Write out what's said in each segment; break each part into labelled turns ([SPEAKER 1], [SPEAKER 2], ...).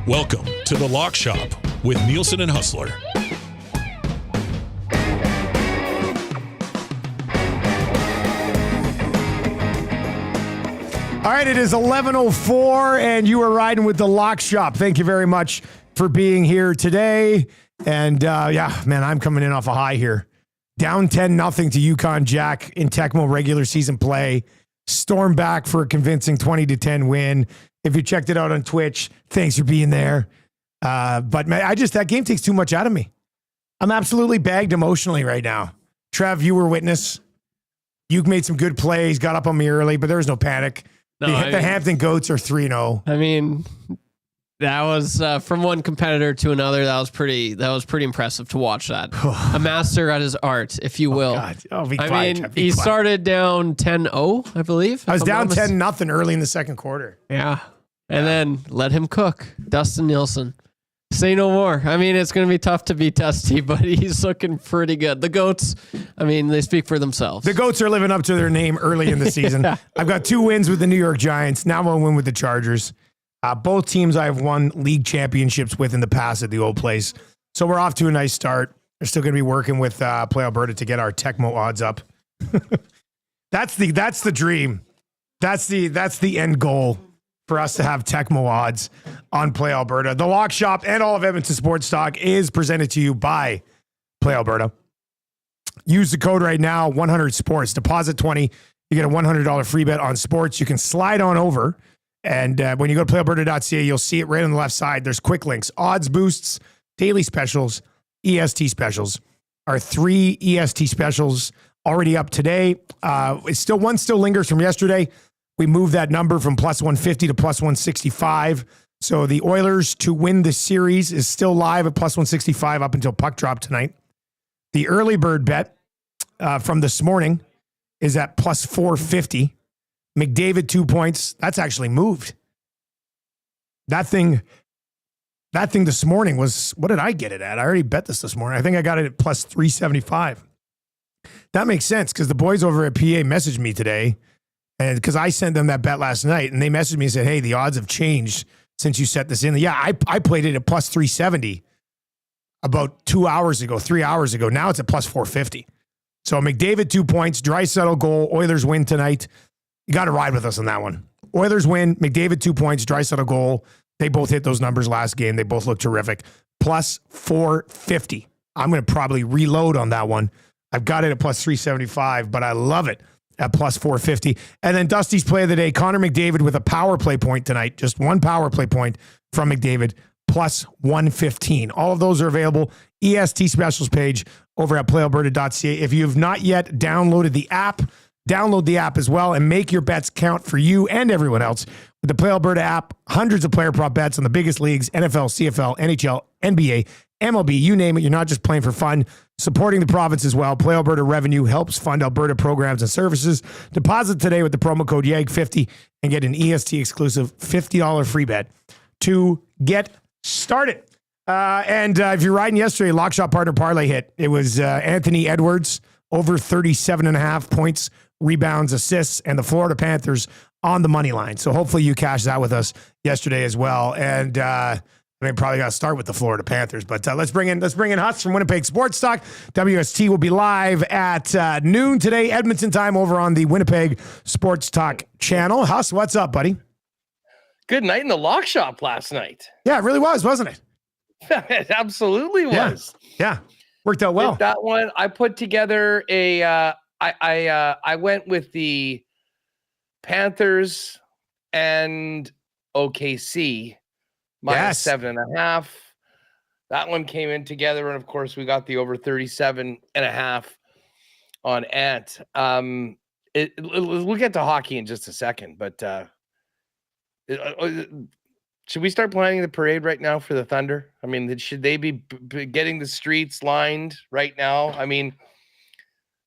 [SPEAKER 1] Welcome to the Lock Shop with Nielson and Hustler.
[SPEAKER 2] All right, it is 11:04, and you are riding with the Lock Shop. Thank you very much for being here today. And man, I'm coming in off a high here. Down 10-0 to Yukon Jack in Tecmo regular season play. Storm back for a convincing 20-10 win. If you checked it out on Twitch, thanks for being there. But man, that game takes too much out of me. I'm absolutely bagged emotionally right now. Trev, you were witness. You made some good plays, got up on me early, but there was no panic. The Hampton Goats are 3-0.
[SPEAKER 3] I mean, that was from one competitor to another. That was pretty impressive to watch that. A master at his art, if you will.
[SPEAKER 2] God. Oh, be quiet,
[SPEAKER 3] mean,
[SPEAKER 2] Trev, be
[SPEAKER 3] he
[SPEAKER 2] quiet.
[SPEAKER 3] started down 10-0, I believe.
[SPEAKER 2] I was down 10-0 early in the second quarter.
[SPEAKER 3] Yeah. And then let him cook. Dustin Nielson. Say no more. I mean, it's going to be tough to beat Dusty, but he's looking pretty good. The Goats, I mean, they speak for themselves.
[SPEAKER 2] The Goats are living up to their name early in the season.
[SPEAKER 3] Yeah.
[SPEAKER 2] I've got 2 wins with the New York Giants. Now one win with the Chargers. Both teams I've won league championships with in the past at the old place. So we're off to a nice start. We're still going to be working with Play Alberta to get our Tecmo odds up. That's the dream. That's the end goal for us to have Tecmo odds on Play Alberta. The Lock Shop and all of Edmonton Sports Talk is presented to you by Play Alberta. Use the code right now, 100sports. Deposit 20. You get a $100 free bet on sports. You can slide on over. And when you go to playalberta.ca, you'll see it right on the left side. There's quick links, odds boosts, daily specials, EST specials. Our 3 EST specials already up today. One still lingers from yesterday. We moved that number from plus 150 to plus 165. So the Oilers to win the series is still live at plus 165 up until puck drop tonight. The early bird bet from this morning is at plus 450. McDavid 2 points. That's actually moved. That thing this morning was, what did I get it at? I already bet this morning. I think I got it at plus 375. That makes sense because the boys over at PA messaged me today. And because I sent them that bet last night, and they messaged me and said, hey, the odds have changed since you set this in. Yeah, I played it at plus 370 about 3 hours ago. Now it's at plus 450. So McDavid 2 points, Draisaitl goal, Oilers win tonight. You got to ride with us on that one. Oilers win, McDavid 2 points, Draisaitl goal. They both hit those numbers last game. They both look terrific. Plus 450. I'm going to probably reload on that one. I've got it at plus 375, but I love it at plus 450. And then Dusty's play of the day, Connor McDavid with a power play point tonight. Just one power play point from McDavid, plus 115. All of those are available. EST specials page over at playalberta.ca. If you have not yet downloaded the app, download the app as well and make your bets count for you and everyone else. With the Play Alberta app, hundreds of player prop bets on the biggest leagues, NFL, CFL, NHL, NBA, MLB, you name it. You're not just playing for fun. Supporting the province as well. Play Alberta revenue helps fund Alberta programs and services. Deposit today with the promo code YAG50 and get an EST exclusive $50 free bet to get started. And if you're riding yesterday, Lock Shop Partner Parlay hit. It was Anthony Edwards over 37.5 points, rebounds, assists, and the Florida Panthers on the money line. So hopefully you cashed that with us yesterday as well. And probably got to start with the Florida Panthers, but let's bring in Huss from Winnipeg Sports Talk. WST will be live at noon today, Edmonton time, over on the Winnipeg Sports Talk channel. Huss, what's up, buddy?
[SPEAKER 4] Good night in the Lock Shop last night.
[SPEAKER 2] Yeah, it really was, wasn't it?
[SPEAKER 4] It absolutely was.
[SPEAKER 2] Yeah. Worked out well.
[SPEAKER 4] With that one, I put together I went with the Panthers and OKC. Minus 7.5. That one came in together. And of course, we got the over 37.5 on Ant. We'll get to hockey in just a second, but should we start planning the parade right now for the Thunder? I mean, should they be getting the streets lined right now? I mean,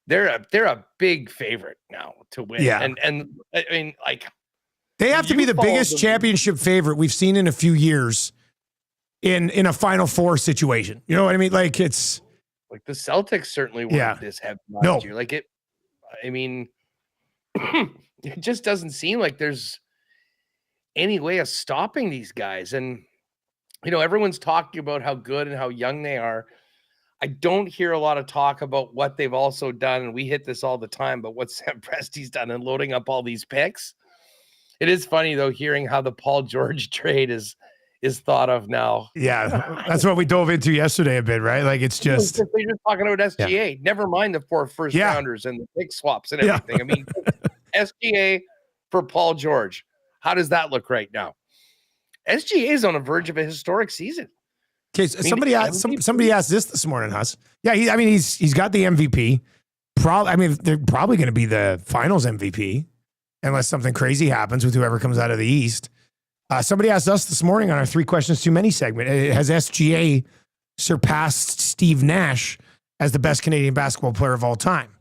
[SPEAKER 4] they're a big favorite now to win. Yeah. And I mean, like,
[SPEAKER 2] they have to be the biggest championship favorite we've seen in a few years in a Final Four situation. You know what I mean? Like, it's
[SPEAKER 4] like the Celtics certainly weren't this heavy last year. Like it, I mean, it just doesn't seem like there's any way of stopping these guys. And everyone's talking about how good and how young they are. I don't hear a lot of talk about what they've also done, and we hit this all the time, but what Sam Presti's done in loading up all these picks. It is funny, though, hearing how the Paul George trade is thought of now.
[SPEAKER 2] Yeah, that's what we dove into yesterday a bit, right? Like, it's just...
[SPEAKER 4] They're just talking about SGA. Yeah. Never mind the 4 first-rounders and the pick swaps and everything. I mean, SGA for Paul George. How does that look right now? SGA is on the verge of a historic season.
[SPEAKER 2] Okay, so somebody asked this morning, Huss. Yeah, he's got the MVP. They're probably going to be the Finals MVP unless something crazy happens with whoever comes out of the East. Somebody asked us this morning on our 3 Questions Too Many segment, has SGA surpassed Steve Nash as the best Canadian basketball player of all time?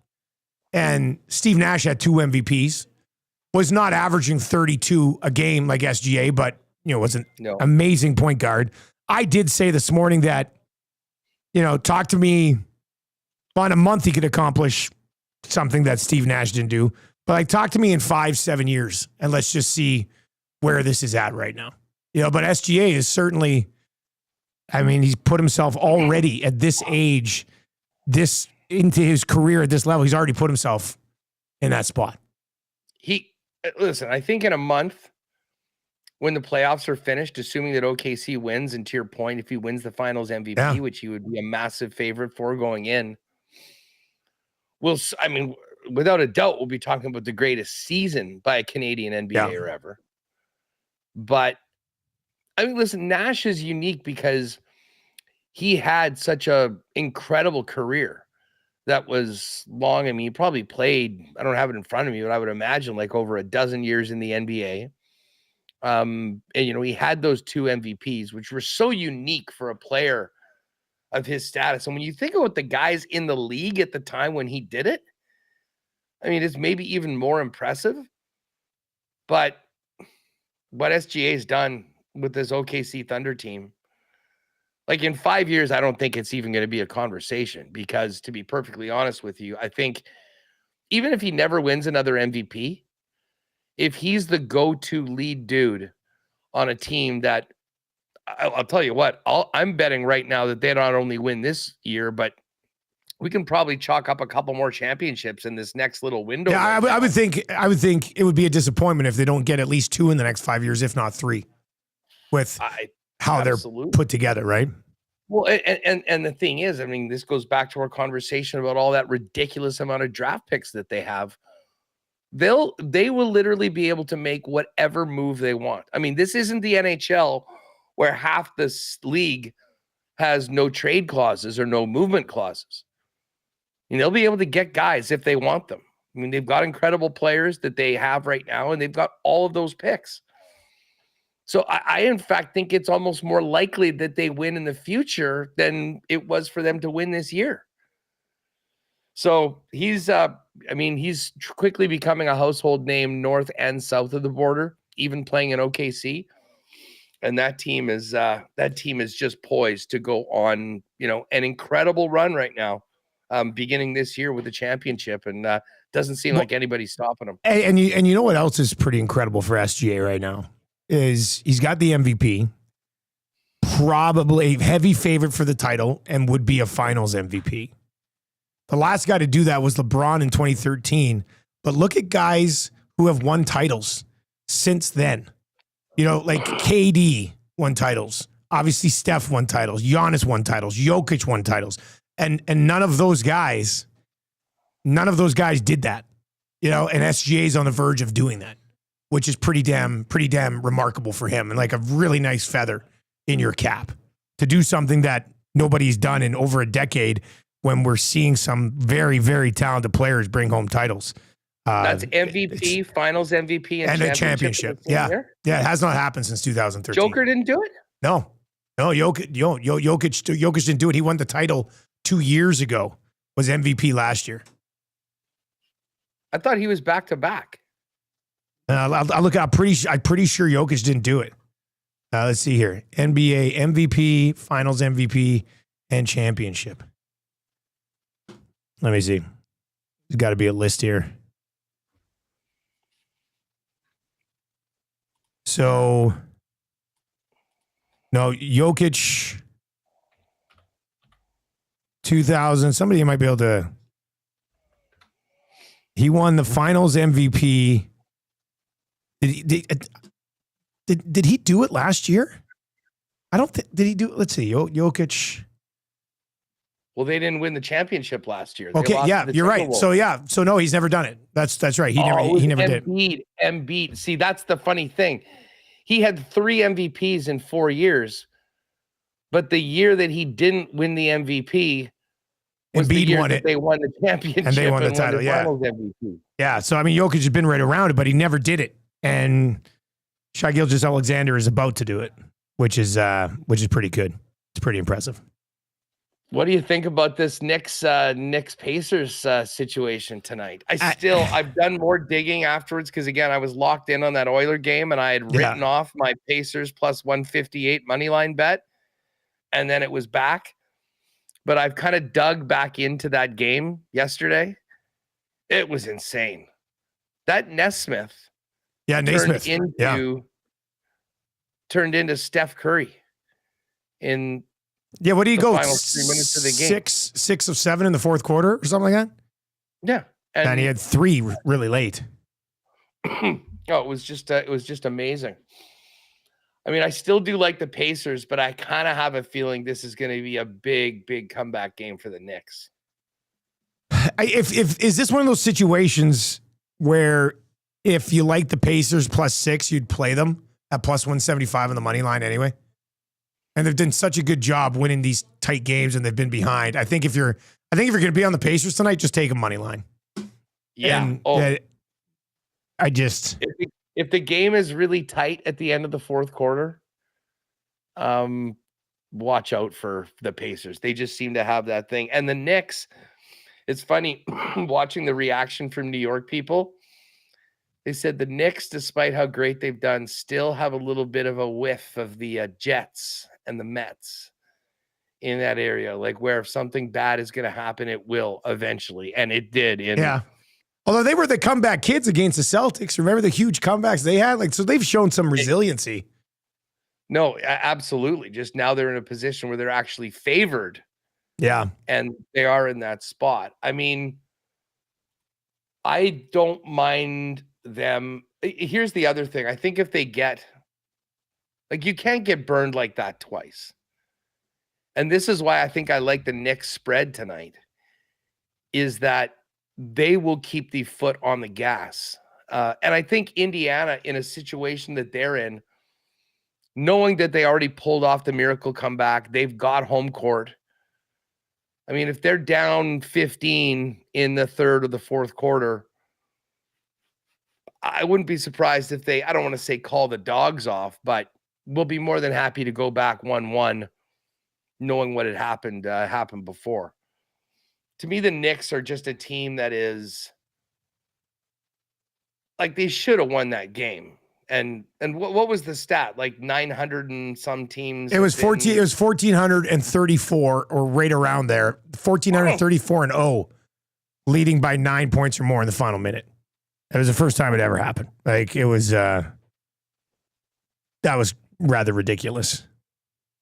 [SPEAKER 2] And Steve Nash had 2 MVPs, was not averaging 32 a game like SGA, but was an amazing point guard. I did say this morning that, talk to me on a month he could accomplish something that Steve Nash didn't do. But talk to me in 5-7 years and let's just see where this is at right now. But SGA is certainly, he's put himself already at this age, into his career at this level. He's already put himself in that spot.
[SPEAKER 4] Listen, I think in a month, when the playoffs are finished, assuming that OKC wins, and to your point, if he wins the Finals MVP, which he would be a massive favorite for going in, without a doubt, we'll be talking about the greatest season by a Canadian NBA or ever. But listen, Nash is unique because he had such a incredible career that was long. He probably played, I don't have it in front of me, but I would imagine over a dozen years in the NBA. And he had those 2 MVPs, which were so unique for a player of his status. And when you think about the guys in the league at the time when he did it, it's maybe even more impressive. But what SGA's done with this OKC Thunder team, in 5 years, I don't think it's even going to be a conversation, because to be perfectly honest with you, I think even if he never wins another MVP, if he's the go-to lead dude on a team that, I'll tell you what, I'm betting right now that they not only win this year, but we can probably chalk up a couple more championships in this next little window.
[SPEAKER 2] Yeah, I would think it would be a disappointment if they don't get at least 2 in the next 5 years, if not 3, with how they're put together, right?
[SPEAKER 4] Well, and the thing is, this goes back to our conversation about all that ridiculous amount of draft picks that they have. They will literally be able to make whatever move they want. This isn't the NHL where half this league has no trade clauses or no movement clauses. They'll be able to get guys if they want them. They've got incredible players that they have right now, and they've got all of those picks. So I in fact think it's almost more likely that they win in the future than it was for them to win this year. So he's quickly becoming a household name north and south of the border, even playing in OKC. And that team is just poised to go on, an incredible run right now, beginning this year with the championship, and doesn't seem like anybody's stopping them.
[SPEAKER 2] And you know what else is pretty incredible for SGA right now is he's got the MVP, probably a heavy favorite for the title, and would be a Finals MVP. The last guy to do that was LeBron in 2013. But look at guys who have won titles since then. KD won titles. Obviously, Steph won titles. Giannis won titles. Jokic won titles. And none of those guys did that. And SGA's on the verge of doing that, which is pretty damn remarkable for him, and a really nice feather in your cap to do something that nobody's done in over a decade, when we're seeing some very, very talented players bring home titles.
[SPEAKER 4] That's MVP, Finals MVP, and
[SPEAKER 2] a championship. Yeah. Yeah, it has not happened since 2013.
[SPEAKER 4] Joker didn't do it?
[SPEAKER 2] No, Jokic didn't do it. He won the title 2 years ago, was MVP last year.
[SPEAKER 4] I thought he was back-to-back.
[SPEAKER 2] I'll look. I'm pretty sure Jokic didn't do it. Let's see here. NBA MVP, Finals MVP, and championship. Let me see. There's got to be a list here. So No, Jokic 2000. Somebody might be able to. He won the finals MVP. Did he do it last year? I don't think. Did he do it? Let's see. Jokic.
[SPEAKER 4] Well, they didn't win the championship last year.
[SPEAKER 2] Okay, yeah, you're right. So no, he's never done it. That's right. He never did.
[SPEAKER 4] Embiid. See, that's the funny thing. He had 3 MVPs in 4 years, but the year that he didn't win the MVP was the year that they won the championship
[SPEAKER 2] and they won the title.
[SPEAKER 4] MVP.
[SPEAKER 2] Yeah. So I mean, Jokic has been right around it, but he never did it. And Shai Gilgeous-Alexander is about to do it, which is pretty good. It's pretty impressive.
[SPEAKER 4] What do you think about this Knicks Pacers situation tonight? I've done more digging afterwards because again I was locked in on that Oiler game and I had written off my Pacers plus 158 money line bet, and then it was back. But I've kind of dug back into that game yesterday. It was insane. That Nesmith, turned into Steph Curry in.
[SPEAKER 2] Yeah, what do you go?
[SPEAKER 4] Final 3 minutes of the game.
[SPEAKER 2] 6 of 7 in the fourth quarter or something like that?
[SPEAKER 4] Yeah.
[SPEAKER 2] And he had 3 really late.
[SPEAKER 4] It was just amazing. I mean, I still do like the Pacers, but I kind of have a feeling this is going to be a big, big comeback game for the Knicks.
[SPEAKER 2] Is this one of those situations where if you like the Pacers plus 6, you'd play them at plus 175 on the money line anyway? And they've done such a good job winning these tight games, and they've been behind. I think if you're going to be on the Pacers tonight, just take a money line.
[SPEAKER 4] Yeah. If the game is really tight at the end of the fourth quarter, watch out for the Pacers. They just seem to have that thing. And the Knicks, it's funny watching the reaction from New York people. They said the Knicks, despite how great they've done, still have a little bit of a whiff of the Jets and the Mets in that area, like where if something bad is going to happen, it will eventually. And it did.
[SPEAKER 2] Although they were the comeback kids against the Celtics. Remember the huge comebacks they had? So they've shown some resiliency.
[SPEAKER 4] No, absolutely. Just now they're in a position where they're actually favored.
[SPEAKER 2] Yeah.
[SPEAKER 4] And they are in that spot. I mean, I don't mind them. Here's the other thing. I think if they get, you can't get burned like that twice. And this is why I think I like the Knicks spread tonight, is that they will keep the foot on the gas. And I think Indiana, in a situation that they're in, knowing that they already pulled off the miracle comeback, they've got home court. I mean, if they're down 15 in the third or the fourth quarter, I wouldn't be surprised if I don't want to say call the dogs off, but we'll be more than happy to go back 1-1, knowing what had happened before. To me, the Knicks are just a team that is they should have won that game. And what was the stat? 900 and some teams.
[SPEAKER 2] It was 14. It was 1,434 or right around there. 1,434-0, leading by 9 points or more in the final minute. It was the first time it ever happened. It was that was rather ridiculous.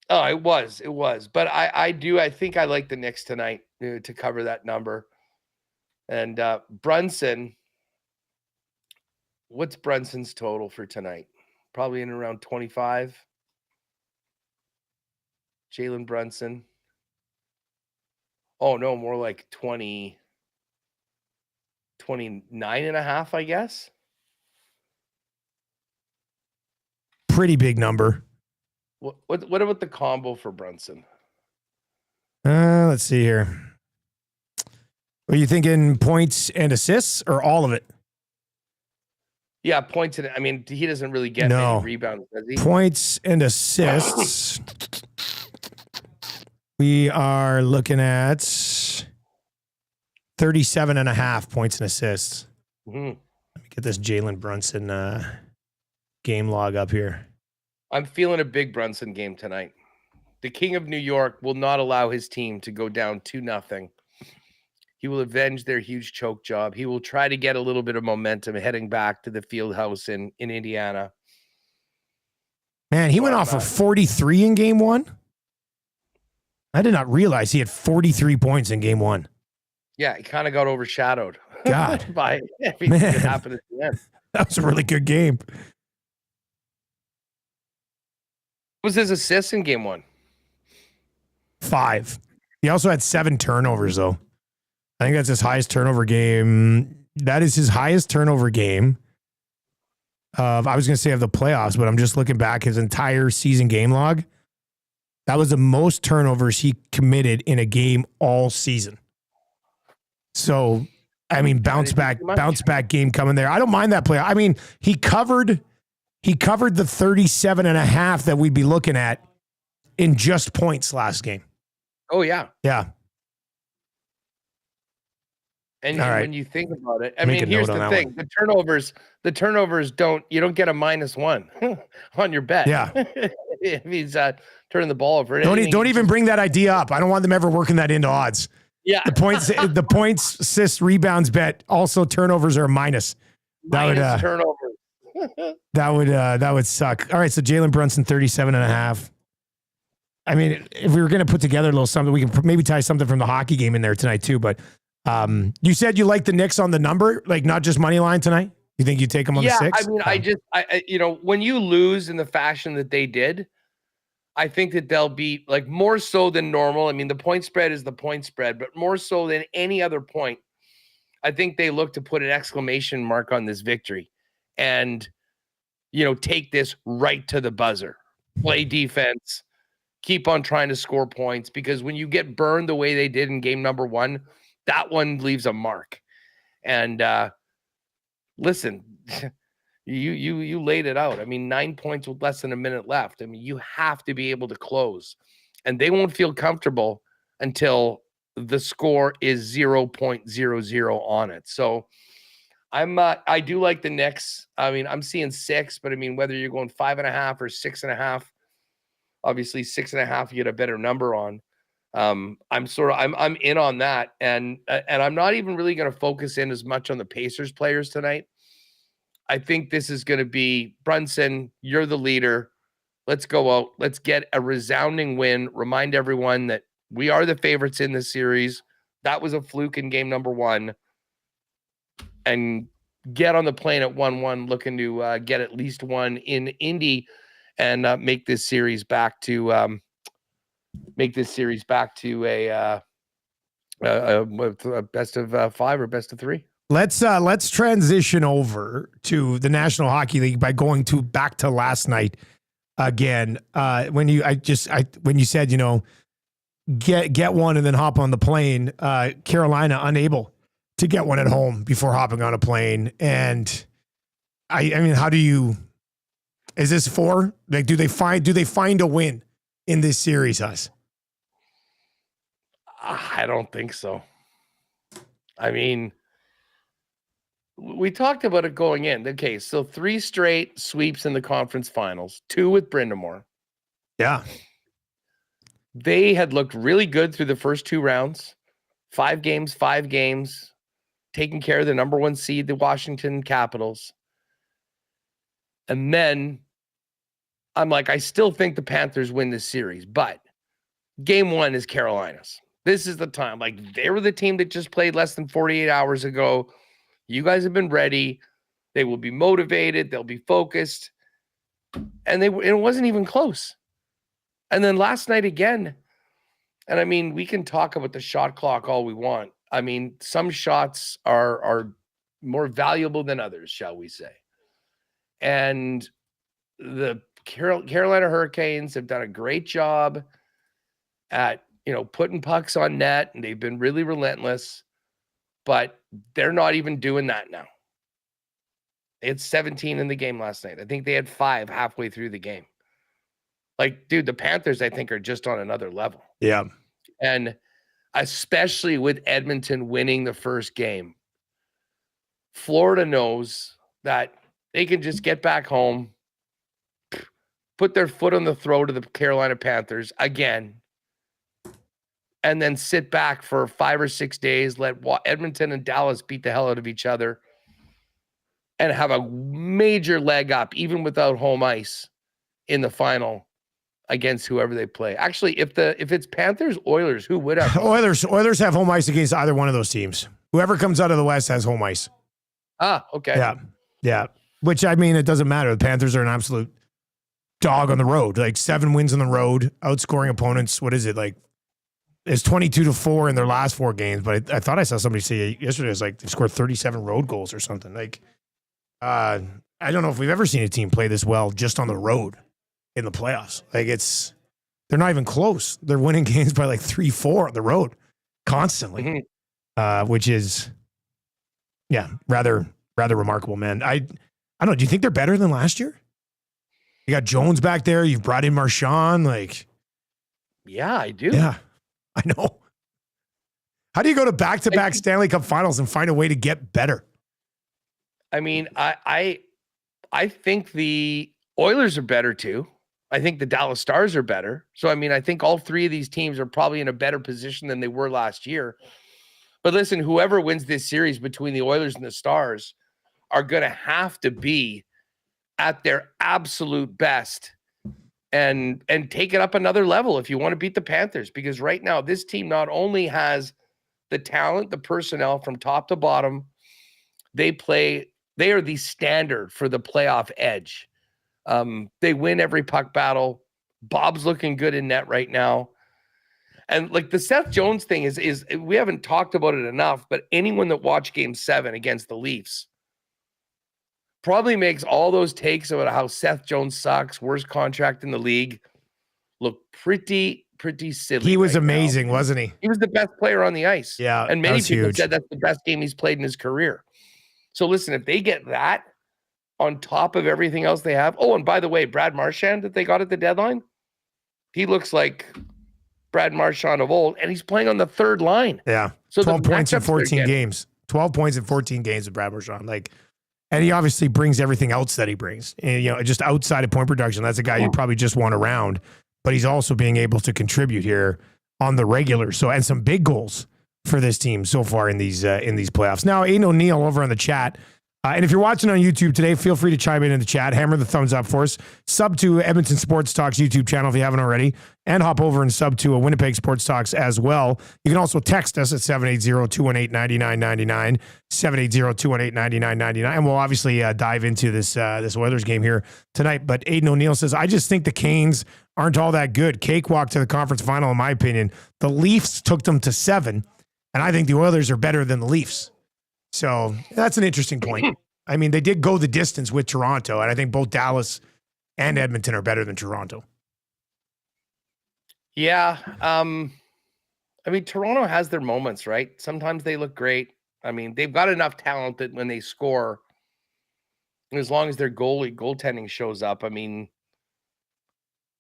[SPEAKER 4] Oh, it was. But I think I like the Knicks tonight to cover that number. And Brunson, what's Brunson's total for tonight? Probably in around 25. Jalen Brunson. Oh, no, more like 20, 29 and a half, I guess.
[SPEAKER 2] Pretty big number.
[SPEAKER 4] What about the combo for Brunson?
[SPEAKER 2] Let's see here. Are you thinking points and assists or all of it?
[SPEAKER 4] Yeah, points. I mean, he doesn't really get any rebounds, does he?
[SPEAKER 2] Points and assists. We are looking at 37.5 points and assists.
[SPEAKER 4] Mm-hmm.
[SPEAKER 2] Let me get this Jalen Brunson game log up here.
[SPEAKER 4] I'm feeling a big Brunson game tonight. The King of New York will not allow his team to go down 2-0. He will avenge their huge choke job. He will try to get a little bit of momentum heading back to the field house in Indiana.
[SPEAKER 2] Man, he went off for 43 in game one. I did not realize he had 43 points in game one.
[SPEAKER 4] Yeah, he kind of got overshadowed.
[SPEAKER 2] God.
[SPEAKER 4] By everything that happened at the end.
[SPEAKER 2] That was a really good game.
[SPEAKER 4] What was his assists in game one?
[SPEAKER 2] 5. He also had 7 turnovers, though. I think that's his highest turnover game. That is his highest turnover game. I was going to say of the playoffs, but I'm just looking back his entire season game log. That was the most turnovers he committed in a game all season. So, I mean, bounce back game coming there. I don't mind that play. I mean, he covered the 37.5 that we'd be looking at in just points last game.
[SPEAKER 4] Oh yeah.
[SPEAKER 2] Yeah.
[SPEAKER 4] And
[SPEAKER 2] All right.
[SPEAKER 4] when you think about it, I mean, here's the thing: the turnovers don't get a -1 on your bet.
[SPEAKER 2] Yeah.
[SPEAKER 4] If he's turning the ball over.
[SPEAKER 2] Don't even bring that idea up. I don't want them ever working that into odds.
[SPEAKER 4] Yeah.
[SPEAKER 2] The points, assists, rebounds bet, also turnovers are a minus.
[SPEAKER 4] Minus turnovers.
[SPEAKER 2] That would suck. All right, so Jalen Brunson 37.5. I mean, if we were going to put together a little something, we can maybe tie something from the hockey game in there tonight too. But you said you like the Knicks on the number, like not just money line tonight. You think you take them on the 6?
[SPEAKER 4] I mean, I when you lose in the fashion that they did, I think that they'll be like more so than normal. I mean, the point spread is the point spread, but more so than any other point, I think they look to put an exclamation mark on this victory and, take this right to the buzzer, play defense, keep on trying to score points, because when you get burned the way they did in game number 1, that one leaves a mark. And listen, you laid it out. I mean, 9 points with less than a minute left. I mean, you have to be able to close, and they won't feel comfortable until the score is 0.00 on it. So I do like the Knicks. I mean, I'm seeing 6, but I mean, whether you're going 5.5 or 6.5, obviously 6.5, you get a better number on. I'm in on that. And I'm not even really going to focus in as much on the Pacers players tonight. I think this is going to be Brunson. You're the leader. Let's go out. Let's get a resounding win. Remind everyone that we are the favorites in this series. That was a fluke in game number 1. And get on the plane at 1-1, looking to get at least one in Indy and make this series back to a best of 5 or best of 3.
[SPEAKER 2] Let's transition over to the National Hockey League by going back to last night again. When you said, get one and then hop on the plane, Carolina unable to get one at home before hopping on a plane. And I mean, is this 4? Like, do they find a win in this series, Huss?
[SPEAKER 4] I don't think so. I mean, we talked about it going in. Okay, so 3 straight sweeps in the conference finals, 2 with Brindamore.
[SPEAKER 2] Yeah.
[SPEAKER 4] They had looked really good through the first 2 rounds. 5 games, taking care of the number 1 seed, the Washington Capitals. And then I'm like, I still think the Panthers win this series, but game 1 is Carolina's. This is the time. Like, they were the team that just played less than 48 hours ago. You guys have been ready. They will be motivated. They'll be focused. And it wasn't even close. And then last night again, and I mean, we can talk about the shot clock all we want. I mean, some shots are more valuable than others, shall we say. And the Carolina Hurricanes have done a great job at, putting pucks on net, and they've been really relentless, but they're not even doing that now. They had 17 in the game last night. I think they had 5 halfway through the game. Like, dude, the Panthers, I think, are just on another level.
[SPEAKER 2] Yeah.
[SPEAKER 4] And especially with Edmonton winning the first game, Florida knows that they can just get back home, put their foot on the throat of the Carolina Panthers again, and then sit back for 5 or 6 days, let Edmonton and Dallas beat the hell out of each other, and have a major leg up, even without home ice, in the final against whoever they play. Actually, if it's Panthers, Oilers, who would have?
[SPEAKER 2] Oilers have home ice against either one of those teams. Whoever comes out of the West has home ice.
[SPEAKER 4] Ah, okay.
[SPEAKER 2] Yeah. Which, I mean, it doesn't matter. The Panthers are an absolute dog on the road. Like 7 wins on the road, outscoring opponents. What is it? Like, it's 22-4 in their last 4 games. But I thought I saw somebody say yesterday, it was like they've scored 37 road goals or something. Like, I don't know if we've ever seen a team play this well just on the road in the playoffs. Like, they're not even close. They're winning games by like 3-4 on the road constantly, which is, rather remarkable, man. I don't know. Do you think they're better than last year? You got Jones back there. You've brought in Marchand. Like,
[SPEAKER 4] yeah, I do.
[SPEAKER 2] Yeah, I know. How do you go to back-to-back Stanley Cup finals and find a way to get better?
[SPEAKER 4] I mean, I think the Oilers are better too. I think the Dallas Stars are better. So, I mean, I think all 3 of these teams are probably in a better position than they were last year. But listen, whoever wins this series between the Oilers and the Stars are going to have to be at their absolute best and take it up another level if you want to beat the Panthers. Because right now, this team not only has the talent, the personnel from top to bottom, they are the standard for the playoff edge. They win every puck battle. Bob's looking good in net right now. And like the Seth Jones thing is we haven't talked about it enough, but anyone that watched Game 7 against the Leafs probably makes all those takes about how Seth Jones sucks, worst contract in the league, look pretty silly.
[SPEAKER 2] He was amazing, wasn't he?
[SPEAKER 4] He was the best player on the ice.
[SPEAKER 2] Yeah,
[SPEAKER 4] and many people said that's the best game he's played in his career. So listen, if they get that on top of everything else they have. Oh, and by the way, Brad Marchand that they got at the deadline, he looks like Brad Marchand of old, and he's playing on the third line.
[SPEAKER 2] Yeah, so 12 points in 14 games. 12 points in 14 games with Brad Marchand. Like, and he obviously brings everything else that he brings. And, just outside of point production, that's a guy you probably just want around. But he's also being able to contribute here on the regular. So, and some big goals for this team so far in these playoffs. Now, Aiden O'Neill over on the chat. And if you're watching on YouTube today, feel free to chime in the chat. Hammer the thumbs up for us. Sub to Edmonton Sports Talk's YouTube channel if you haven't already. And hop over and sub to Winnipeg Sports Talks as well. You can also text us at 780-218-9999, 780-218-9999. And we'll obviously dive into this Oilers game here tonight. But Aiden O'Neill says, I just think the Canes aren't all that good. Cakewalk to the conference final, in my opinion. The Leafs took them to 7, and I think the Oilers are better than the Leafs. So that's an interesting point. I mean, they did go the distance with Toronto, and I think both Dallas and Edmonton are better than Toronto.
[SPEAKER 4] Yeah. I mean, Toronto has their moments, right? Sometimes they look great. I mean, they've got enough talent that when they score, as long as their goaltending shows up, I mean,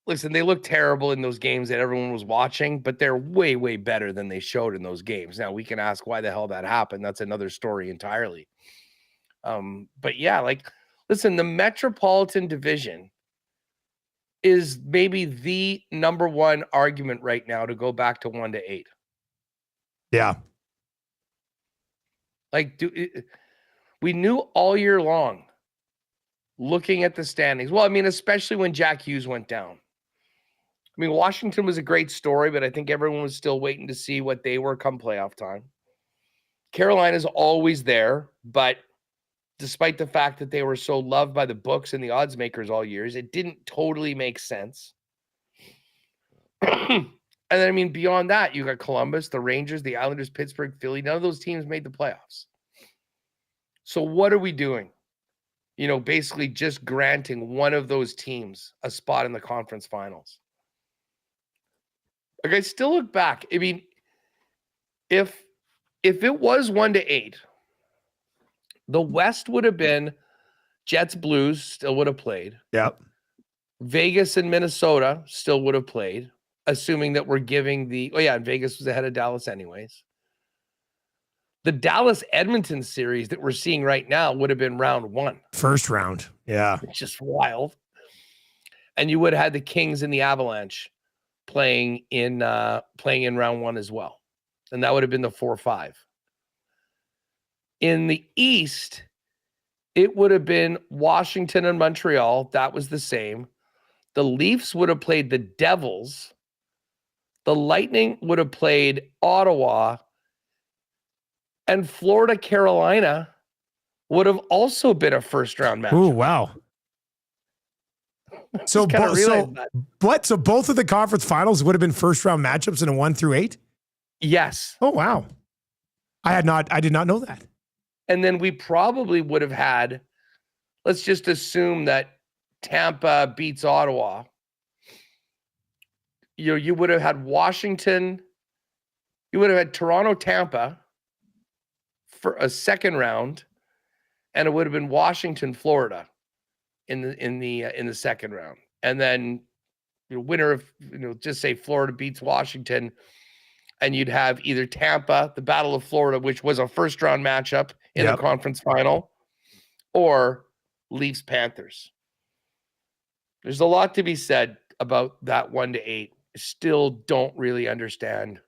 [SPEAKER 4] listen, they look terrible in those games that everyone was watching, but they're way, way better than they showed in those games. Now, we can ask why the hell that happened. That's another story entirely. But yeah, like, listen, the Metropolitan Division is maybe the number one argument right now to go back to 1-8.
[SPEAKER 2] Yeah.
[SPEAKER 4] Like, we knew all year long, looking at the standings. Well, I mean, especially when Jack Hughes went down. I mean, Washington was a great story, but I think everyone was still waiting to see what they were come playoff time. Carolina's always there, but despite the fact that they were so loved by the books and the odds makers all years, it didn't totally make sense. And then, I mean, beyond that, you got Columbus, the Rangers, the Islanders, Pittsburgh, Philly. None of those teams made the playoffs. So what are we doing? Basically just granting one of those teams a spot in the conference finals. Like, I still look back. I mean, if it was 1-8, the West would have been Jets, Blues still would have played.
[SPEAKER 2] Yep.
[SPEAKER 4] Vegas and Minnesota still would have played, assuming that we're giving Vegas was ahead of Dallas anyways. The Dallas-Edmonton series that we're seeing right now would have been round 1.
[SPEAKER 2] First round. Yeah.
[SPEAKER 4] It's just wild. And you would have had the Kings and the Avalanche playing in round 1 as well. And that would have been the 4-5. In the East, it would have been Washington and Montreal. That was the same. the Leafs would have played the Devils, the Lightning would have played Ottawa, and Florida Carolina would have also been a first round match.
[SPEAKER 2] Ooh, wow. So both of the conference finals would have been first round matchups in a 1 through 8?
[SPEAKER 4] Yes.
[SPEAKER 2] Oh, wow. I did not know that.
[SPEAKER 4] And then we probably would have had, let's just assume that Tampa beats Ottawa. You would have had Washington, you would have had Toronto, Tampa for a second round, and it would have been Washington, Florida in the second round. And then winner of, just say Florida beats Washington, and you'd have either Tampa, the Battle of Florida, which was a first round matchup in the conference final, or Leafs Panthers. There's a lot to be said about that 1 to 8. Still don't really understand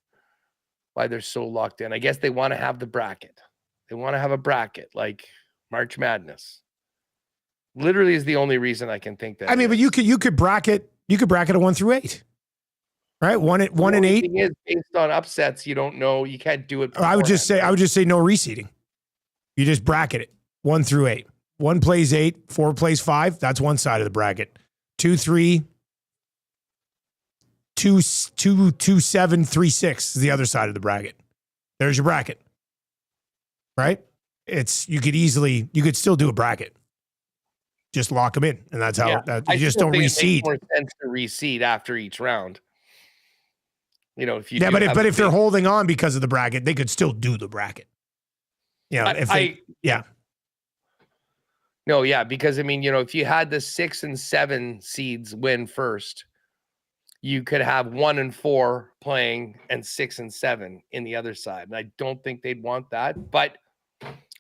[SPEAKER 4] why they're so locked in. I guess they want to have the bracket. They want to have a bracket like March Madness. Literally is the only reason I can think that.
[SPEAKER 2] I mean, but you could bracket a 1 through 8. Right? 1 and 8
[SPEAKER 4] is based on upsets. You don't know. You can't do it.
[SPEAKER 2] I would just say no reseeding. You just bracket it 1 through 8. 1 plays 8, 4 plays 5. That's one side of the bracket. 2, 3, 2, 7, 3, 6 is the other side of the bracket. There's your bracket. Right? You could still do a bracket. Just lock them in, and that's how you just don't reseed.
[SPEAKER 4] It makes more sense to reseed after each round. If you
[SPEAKER 2] but if they're holding on because of the bracket, they could still do the bracket. Because if you had the 6 and 7 seeds win first, you could have 1 and 4 playing and 6 and 7 in the other side. And I don't think they'd want that. But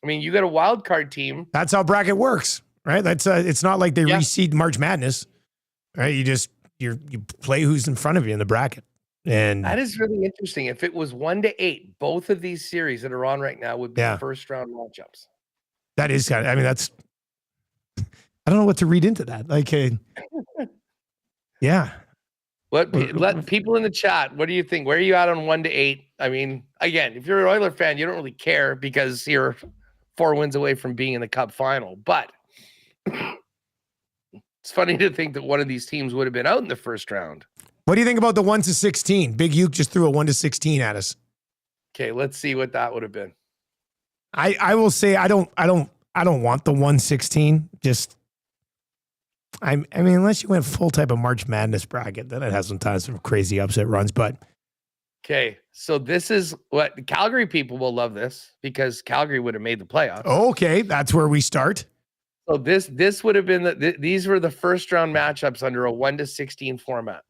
[SPEAKER 2] you got a wild card team. That's how bracket works, right? It's not like they reseed March Madness, right? You play who's in front of you in the bracket. And
[SPEAKER 4] that is really interesting. If it was 1 to 8, both of these series that are on right now would be first round matchups.
[SPEAKER 2] That is kind of, that's, I don't know what to read into that.
[SPEAKER 4] Let people in the chat, what do you think? Where are you at on 1 to 8? Again, if you're an Oiler fan, you don't really care because you're 4 wins away from being in the Cup final. But it's funny to think that one of these teams would have been out in the first round.
[SPEAKER 2] What do you think about the 1 to 16? Big Uke just threw a 1 to 16 at us.
[SPEAKER 4] Okay, let's see what that would have been.
[SPEAKER 2] I will say I don't want the 116. Just unless you went full type of March Madness bracket, then it has sometimes some crazy upset runs. But
[SPEAKER 4] okay, so this is what the Calgary people will love this because Calgary would have made the playoffs.
[SPEAKER 2] Okay, that's where we start.
[SPEAKER 4] So this would have been these were the first round matchups under a 1 to 16 format.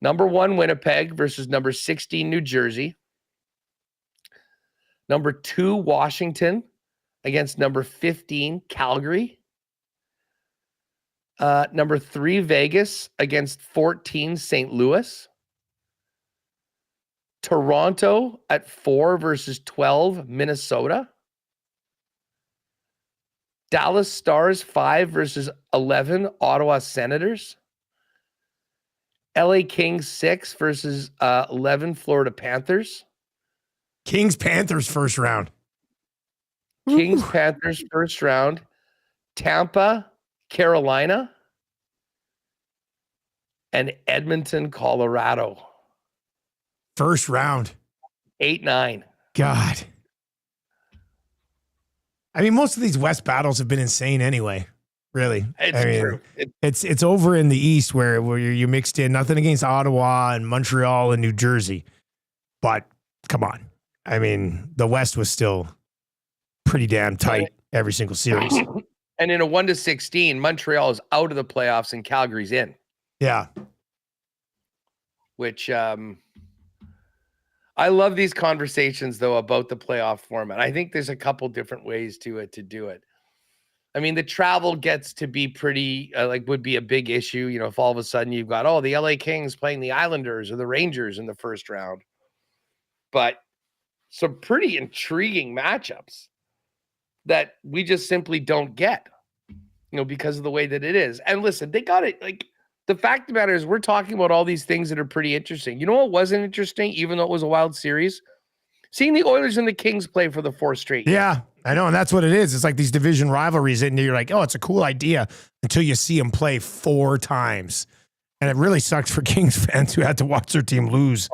[SPEAKER 4] Number 1, Winnipeg versus number 16, New Jersey. Number 2, Washington against number 15, Calgary. Number 3, Vegas against 14, St. Louis. Toronto at 4 versus 12, Minnesota. Dallas Stars 5 versus 11, Ottawa Senators. LA Kings 6 versus 11, Florida Panthers.
[SPEAKER 2] Kings Panthers first round.
[SPEAKER 4] Kings Panthers first round. Tampa, Carolina. And Edmonton, Colorado.
[SPEAKER 2] First round.
[SPEAKER 4] 8-9.
[SPEAKER 2] God. Most of these West battles have been insane anyway. Really.
[SPEAKER 4] It's true.
[SPEAKER 2] It's over in the East where you mixed in nothing against Ottawa and Montreal and New Jersey. But come on. The West was still pretty damn tight every single series.
[SPEAKER 4] And in a 1 to 16, Montreal is out of the playoffs and Calgary's in.
[SPEAKER 2] Yeah.
[SPEAKER 4] Which I love these conversations though about the playoff format. I think there's a couple different ways to do it. The travel gets to be pretty would be a big issue, if all of a sudden you've got the LA Kings playing the Islanders or the Rangers in the first round. But some pretty intriguing matchups that we just simply don't get, because of the way that it is. And listen, they got it the fact of the matter is we're talking about all these things that are pretty interesting. You know what wasn't interesting, even though it was a wild series? Seeing the Oilers and the Kings play for the 4th straight year.
[SPEAKER 2] Yeah, I know. And that's what it is. It's like these division rivalries. And you're like, oh, it's a cool idea until you see them play 4 times. And it really sucks for Kings fans who had to watch their team lose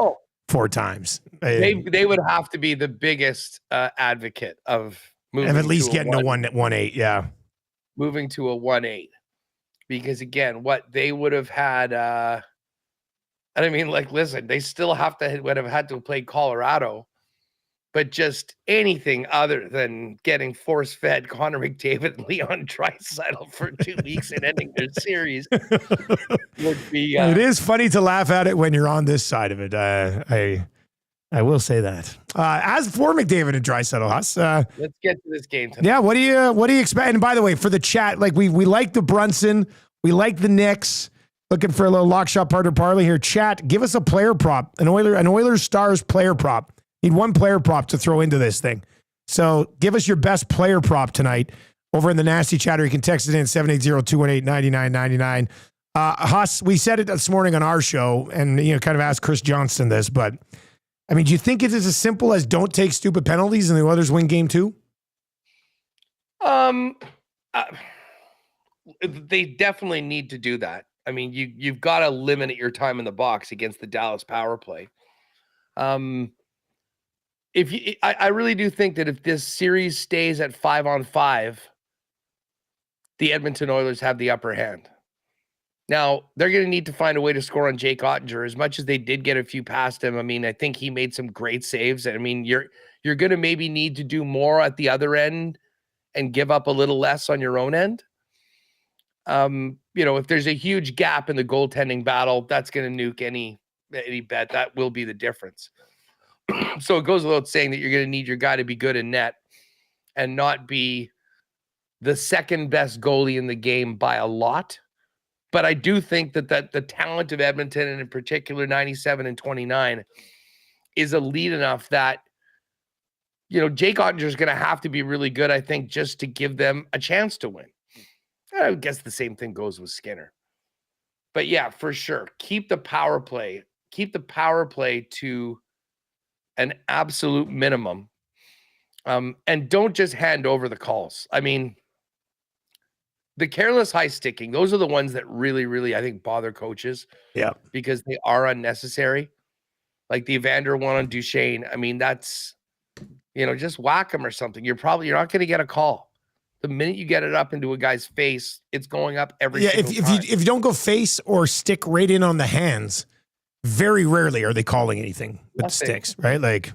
[SPEAKER 2] 4 times.
[SPEAKER 4] They would have to be the biggest advocate of moving
[SPEAKER 2] at least
[SPEAKER 4] to
[SPEAKER 2] getting a 1-8. Yeah.
[SPEAKER 4] Moving to a 1-8. Because again, what they would have had, and I mean, like, listen, they still would have had to play Colorado, but just anything other than getting force-fed Connor McDavid and Leon Draisaitl for 2 weeks and ending their series would be.
[SPEAKER 2] It is funny to laugh at it when you're on this side of it. I will say that. As for McDavid and Draisaitl,
[SPEAKER 4] let's get to this game tonight.
[SPEAKER 2] Yeah, what do you expect? And by the way, for the chat, like we like the Brunson, we like the Knicks. Looking for a little lock shot partner parlay here. Chat, give us a player prop, an Oilers Stars player prop. Need one player prop to throw into this thing. So give us your best player prop tonight over in the nasty chatter. You can text it in 780-218-9999. Huss, we said it this morning on our show and kind of asked Chris Johnston this, but I mean, do you think it is as simple as don't take stupid penalties and the Oilers win game 2?
[SPEAKER 4] They definitely need to do that. I mean, you've got to limit your time in the box against the Dallas power play. I really do think that if this series stays at 5-on-5, the Edmonton Oilers have the upper hand. Now, they're going to need to find a way to score on Jake Ottinger. As much as they did get a few past him, I mean, I think he made some great saves. I mean, you're going to maybe need to do more at the other end and give up a little less on your own end. If there's a huge gap in the goaltending battle, that's going to nuke any bet. That will be the difference. So it goes without saying that you're going to need your guy to be good in net and not be the second best goalie in the game by a lot. But I do think that the talent of Edmonton, and in particular 97 and 29, is elite enough that, Jake Ottinger is going to have to be really good, I think, just to give them a chance to win. I guess the same thing goes with Skinner. But yeah, for sure. Keep the power play to an absolute minimum. And don't just hand over the calls. I mean, the careless high sticking, those are the ones that really, really, I think, bother coaches.
[SPEAKER 2] Yeah.
[SPEAKER 4] Because they are unnecessary. Like the Evander one on Duchesne. I mean, that's, just whack him or something. You're not going to get a call. The minute you get it up into a guy's face, it's going up every single time.
[SPEAKER 2] If you don't go face or stick right in on the hands, very rarely are they calling anything with sticks, right? Like,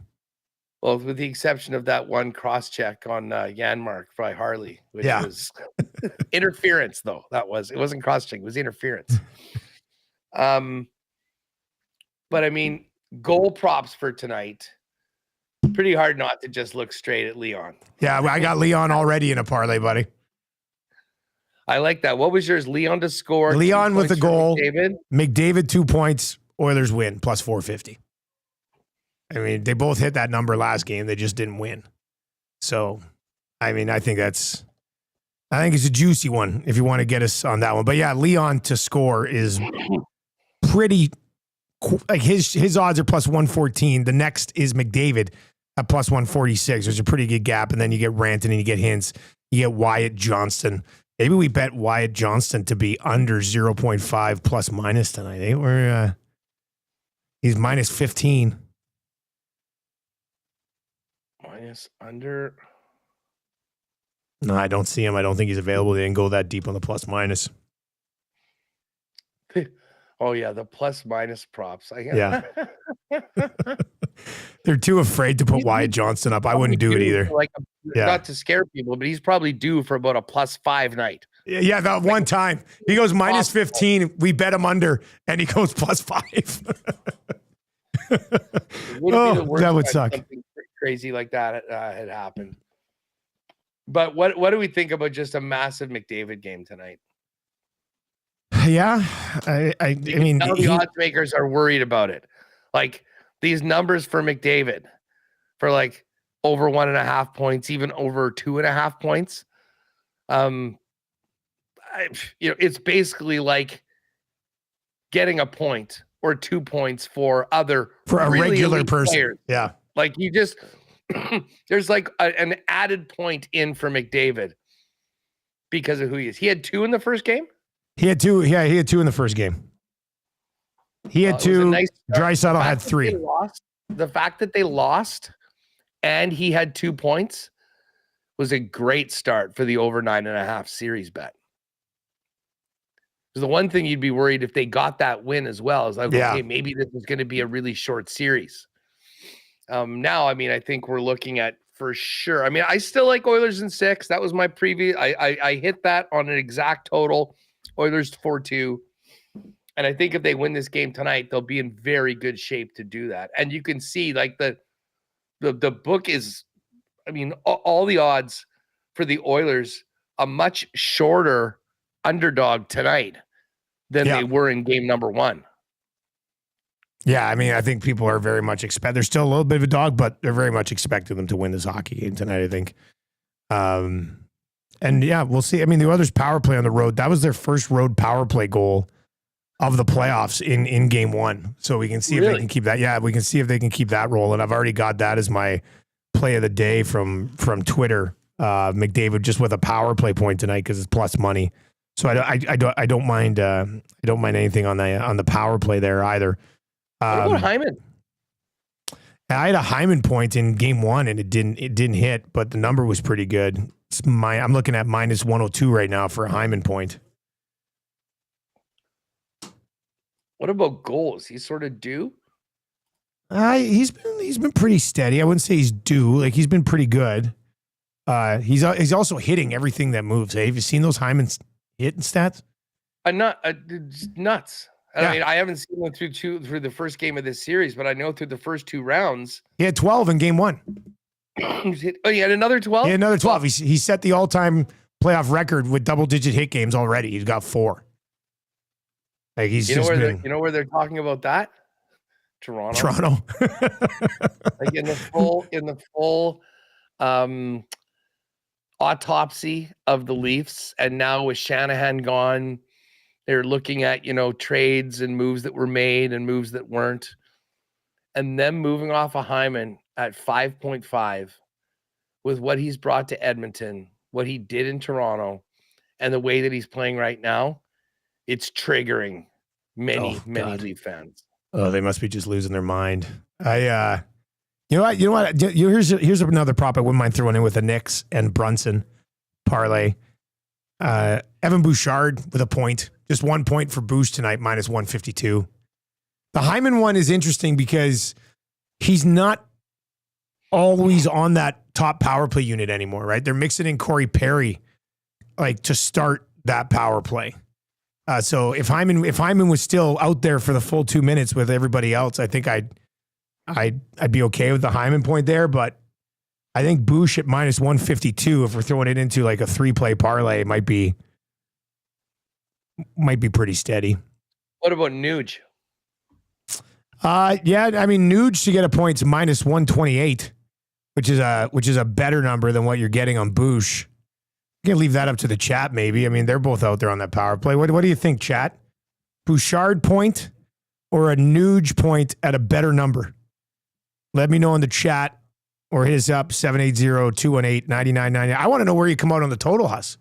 [SPEAKER 4] well, with the exception of that one cross check on Janmark by Harley, which was interference, though. It wasn't cross check, it was interference. But I mean, goal props for tonight. Pretty hard not to just look straight at Leon.
[SPEAKER 2] Yeah, I got Leon already in a parlay, buddy.
[SPEAKER 4] I like that. What was yours? Leon to score.
[SPEAKER 2] Leon with the goal.
[SPEAKER 4] McDavid
[SPEAKER 2] 2 points. Oilers win plus 450. I mean, they both hit that number last game. They just didn't win. So, I mean, I think it's a juicy one if you want to get us on that one. But yeah, Leon to score is pretty, like his odds are plus 114. The next is McDavid at plus 146. There's a pretty good gap. And then you get Ranton and you get Hintz. You get Wyatt Johnston. Maybe we bet Wyatt Johnston to be under 0.5 plus minus tonight. He's minus 15.
[SPEAKER 4] Minus under.
[SPEAKER 2] No, I don't see him. I don't think he's available. They didn't go that deep on the plus minus.
[SPEAKER 4] Oh, yeah, the plus minus props.
[SPEAKER 2] Yeah. They're too afraid to put Wyatt Johnston up. I wouldn't do it either.
[SPEAKER 4] Not to scare people, but he's probably due for about a +5 night.
[SPEAKER 2] Yeah, that one time. He goes minus 15. We bet him under, and he goes +5. That would suck.
[SPEAKER 4] Something crazy like that had happened. But what do we think about just a massive McDavid game tonight?
[SPEAKER 2] Yeah, I mean,
[SPEAKER 4] the odds makers are worried about it. Like these numbers for McDavid for like over 1.5 points, even over 2.5 points. It's basically like getting a point or 2 points for
[SPEAKER 2] a
[SPEAKER 4] really
[SPEAKER 2] regular
[SPEAKER 4] elite
[SPEAKER 2] person.
[SPEAKER 4] players.
[SPEAKER 2] Yeah.
[SPEAKER 4] Like you just there's like an added point in for McDavid because of who he is. He had 2 in the first game.
[SPEAKER 2] He had 2. Yeah, he had 2 in the first game. He had 2.
[SPEAKER 4] Nice
[SPEAKER 2] Draisaitl had 3.
[SPEAKER 4] The fact that they lost and he had 2 points was a great start for the over 9.5 series bet. Because the one thing you'd be worried if they got that win as well is like, okay, maybe this is going to be a really short series. Now, I mean, I think we're looking at for sure. I mean, I still like Oilers in 6. That was my previous. I hit that on an exact total. Oilers 4-2. And I think if they win this game tonight, they'll be in very good shape to do that. And you can see like the book is, I mean, all the odds for the Oilers, a much shorter underdog tonight than they were in game number 1.
[SPEAKER 2] Yeah, I mean, I think people are very much they're still a little bit of a dog, but they're very much expecting them to win this hockey game tonight, I think. And yeah, we'll see. I mean, the Oilers power play on the road, that was their first road power play goal of the playoffs in game 1. So we can see if they can keep that. Yeah, we can see if they can keep that rolling. I've already got that as my play of the day from Twitter. McDavid just with a power play point tonight because it's plus money. So I don't mind anything on the power play there either.
[SPEAKER 4] What about Hyman?
[SPEAKER 2] I had a Hyman point in game 1 and it didn't hit, but the number was pretty good. I'm looking at minus 102 right now for a Hyman point.
[SPEAKER 4] What about goals? He's sort of due.
[SPEAKER 2] He's been pretty steady. I wouldn't say he's due. Like he's been pretty good. He's also hitting everything that moves. Hey, have you seen those Hyman's hitting stats?
[SPEAKER 4] Nuts. I mean, I haven't seen him through the first game of this series, but I know through the first 2 rounds.
[SPEAKER 2] He had 12 in game 1.
[SPEAKER 4] He had another 12?
[SPEAKER 2] He had another 12. He set the all-time playoff record with double-digit hit games already. He's got 4. Like he's
[SPEAKER 4] you know where they're talking about that? Toronto. Like in the full autopsy of the Leafs, and now with Shanahan gone, they're looking at, trades and moves that were made and moves that weren't. And them moving off of Hyman at 5.5 with what he's brought to Edmonton, what he did in Toronto, and the way that he's playing right now, it's triggering many Leaf fans.
[SPEAKER 2] Oh, they must be just losing their mind. You know what? Here's another prop I wouldn't mind throwing in with the Knicks and Brunson parlay. Evan Bouchard with a point. Just 1 point for Bouch tonight, minus 152. The Hyman one is interesting because he's not always on that top power play unit anymore, right? They're mixing in Corey Perry like to start that power play. So if Hyman was still out there for the full 2 minutes with everybody else, I think I'd be okay with the Hyman point there. But I think Bouch at minus 152, if we're throwing it into like a 3-play parlay, might be pretty steady.
[SPEAKER 4] What about Nuge?
[SPEAKER 2] Yeah, I mean Nuge to get a point is minus 128, which is a better number than what you're getting on Bouch. You can leave that up to the chat, maybe. I mean, they're both out there on that power play. What do you think, chat? Bouchard point or a Nuge point at a better number? Let me know in the chat or hit us up, 780-218-9990. I want to know where you come out on the total, Huss.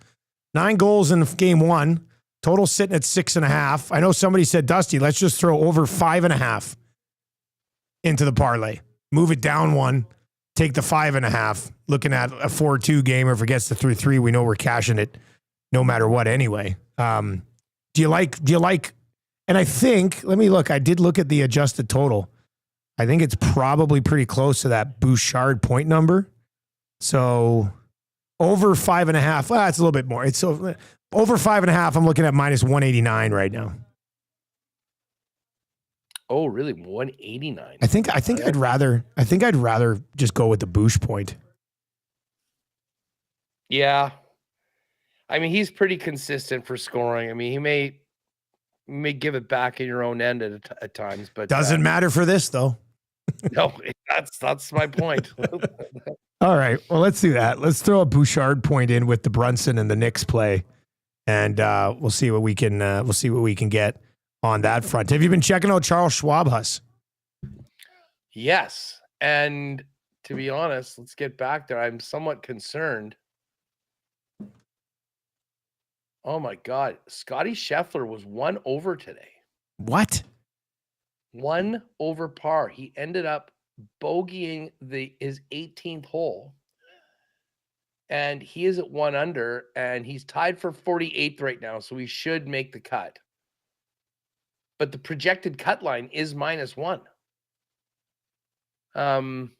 [SPEAKER 2] 9 goals in game 1. Total sitting at 6.5. I know somebody said, Dusty, let's just throw over 5.5 into the parlay. Move it down 1. Take the 5.5. Looking at a 4-2 game, or if it gets to 3-3, we know we're cashing it no matter what anyway. Do you like, and I think, let me look. I did look at the adjusted total. I think it's probably pretty close to that Bouchard point number. So over 5.5. Well, it's a little bit more. It's over 5.5. I'm looking at minus 189 right now.
[SPEAKER 4] Oh, really? 189.
[SPEAKER 2] I think I'd rather just go with the Bouch point.
[SPEAKER 4] Yeah. I mean, he's pretty consistent for scoring. I mean, he may give it back in your own end at times, but
[SPEAKER 2] doesn't matter for this though.
[SPEAKER 4] No, that's my point.
[SPEAKER 2] All right. Well, let's do that. Let's throw a Bouchard point in with the Brunson and the Knicks play. And we'll see what we can get on that front. Have you been checking out Charles Schwab's?
[SPEAKER 4] Yes. And to be honest, let's get back there. I'm somewhat concerned. Oh my God. Scotty Scheffler was 1 over today.
[SPEAKER 2] What?
[SPEAKER 4] 1 over par. He ended up bogeying his 18th hole. And he is at 1 under, and he's tied for 48th right now, so he should make the cut. But the projected cut line is -1. And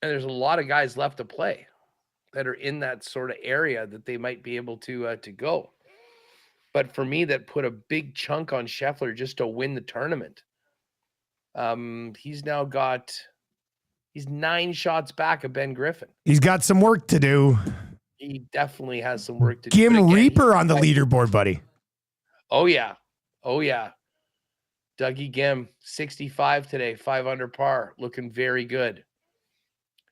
[SPEAKER 4] there's a lot of guys left to play that are in that sort of area that they might be able to go. But for me, that put a big chunk on Scheffler just to win the tournament. He's 9 shots back of Ben Griffin.
[SPEAKER 2] He's got some work to do.
[SPEAKER 4] He definitely has some work to do.
[SPEAKER 2] Gim
[SPEAKER 4] But again,
[SPEAKER 2] Reaper on the leaderboard, buddy.
[SPEAKER 4] Oh, yeah. Oh, yeah. Dougie Gim, 65 today, 5 under par, looking very good.